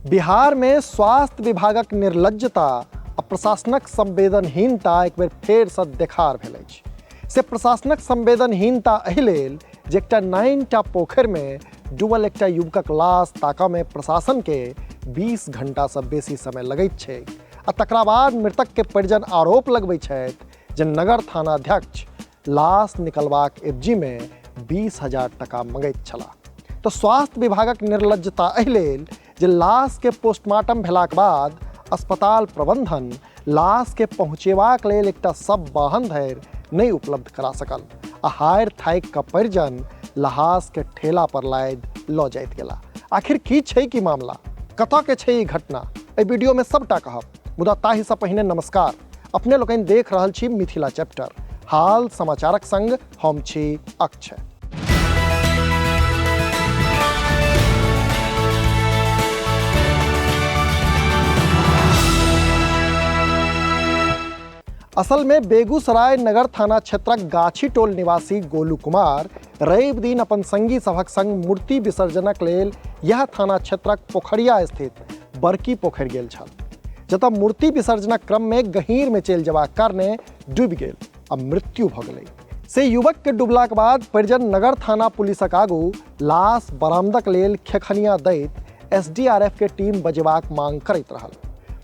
बिहार में स्वास्थ्य विभागक निर्लज्जता आ प्रशासनक संवेदनहीनता एक बेर फेर सँ देखार भेल अछि। से प्रशासनक संवेदनहीनता एहि लेल जे एकटा 9टा पोखरि में डूबल एकटा युवकक लाश ताकऽ में प्रशासन के 20 घंटा सँ बेसी समय लगैत छै आ तकरा बाद मृतक के परिजन आरोप लगबै छथि जे नगर थानाध्यक्ष लाश निकलबाक एवजी में 20,000 टका मंगैत छलाह। तो स्वास्थ्य विभागक निर्लज्जता एहि लेल जे लाश के पोस्टमार्टम भेलाक बाद अस्पताल प्रबंधन लाश के पहुँचेबाक लेल एकटा सब वाहन धरि नहीं उपलब्ध करा सकल आ हारि थाकि कऽ परिजन लहास के ठेला पर लादि लऽ जाइत गेला। आखिर की छै की मामला, कतऽ के छै ई घटना, एहि वीडियो में सबटा कहब। मुदा ताहि सँ पहिने नमस्कार, अपने लोकनि देख रहल छी मिथिला चैप्टर, हाल समाचारक संग हम छी अक्षय। असल में बेगूसराय नगर थाना क्षेत्रक गाछी टोल निवासी गोलू कुमार रवि दिन अपन संगी सभक संग मूर्ति विसर्जनक लेल यह थाना क्षेत्रक पोखरिया स्थित बड़की पोखरि गेल छल, जतऽ मूर्ति विसर्जनक क्रम में गहींर में चलि जेबाक कारणे डूबि गेल आ मृत्यु भऽ गेलै। से युवक के डूबलाक बाद परिजन नगर थाना पुलिसक आगू लाश बरामदक लेल खेखनिया दैत SDRF के टीम बजेबाक मांग करैत रहल।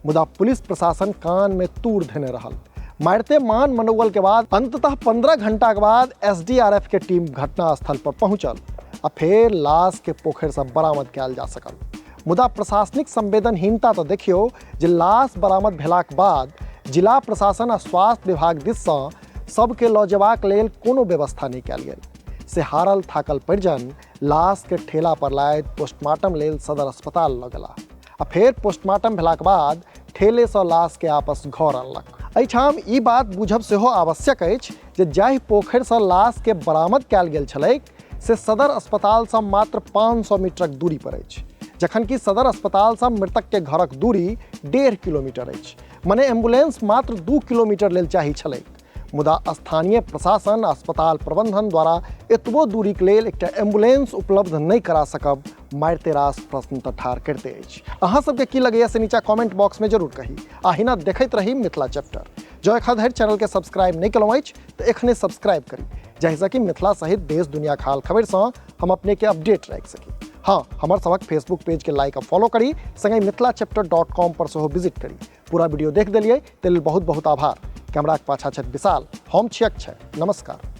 मुदा पुलिस प्रशासन कान में तूर धेने रहल। मारिते मान मनौवल के बाद अंततः 15 घंटा के बाद SDRF के टीम घटना स्थल पर पहुंचल आ फेर लाश के पोखरि से बरामद कयल जा सकल। मुदा प्रशासनिक संवेदनहीनता तो देखियो जे लाश बरामद भेलाक बाद जिला प्रशासन आ स्वास्थ्य विभाग दिस सँ सबके लऽ जेबाक लेल कोनो व्यवस्था नहीं कयल गेल। से हारल थाकल परिजन लाश के ठेला पर लादि पोस्टमार्टम लेल सदर अस्पताल लऽ गेला आ फेर पोस्टमार्टम भेलाक बाद ठेले सँ लाश के आपस घर अनलक। एहिठाम ई बात बुझब सेहो आवश्यक अछि जे जाहि पोखरि सँ लाश के बरामद कयल गेल छलैक से सदर अस्पताल सँ मात्र 500 मीटरक दूरी पर अछि, जखन कि सदर अस्पताल सँ मृतक के घरक दूरी 1.5 किलोमीटर अछि। मने एम्बुलेंस मात्र 2 किलोमीटर लेल चाही छलैक। मुदा स्थानीय प्रशासन अस्पताल प्रबंधन द्वारा एतबो दूरी के लेल एकटा एम्बुलेंस उपलब्ध नहीं करा सकब मारिते रास प्रश्न तऽ ठाढ़ करते अछि। अहाँ सबके की लगैया से नीचा कमेंट बॉक्स में जरूर कही। अहिना देखैत रही मिथिला चैप्टर। जो एखन धरि चैनल के सब्सक्राइब नहीं केलहुँ अछि तऽ एखने सब्सक्राइब करी, जाहिसँ कि मिथिला सहित देश दुनिया के हाल खबर सँ हम अपने के अपडेट राखि सकी। हाँ, हमर सबक फेसबुक पेज के लाइक आ फॉलो करी, संगे मिथिलाचैप्टर.com पर सेहो विजिट करी। पूरा वीडियो देख देलिए ताहि लेल बहुत बहुत आभार। कैमरा के पाछा छथि विशाल, हम छी अक्षय। नमस्कार।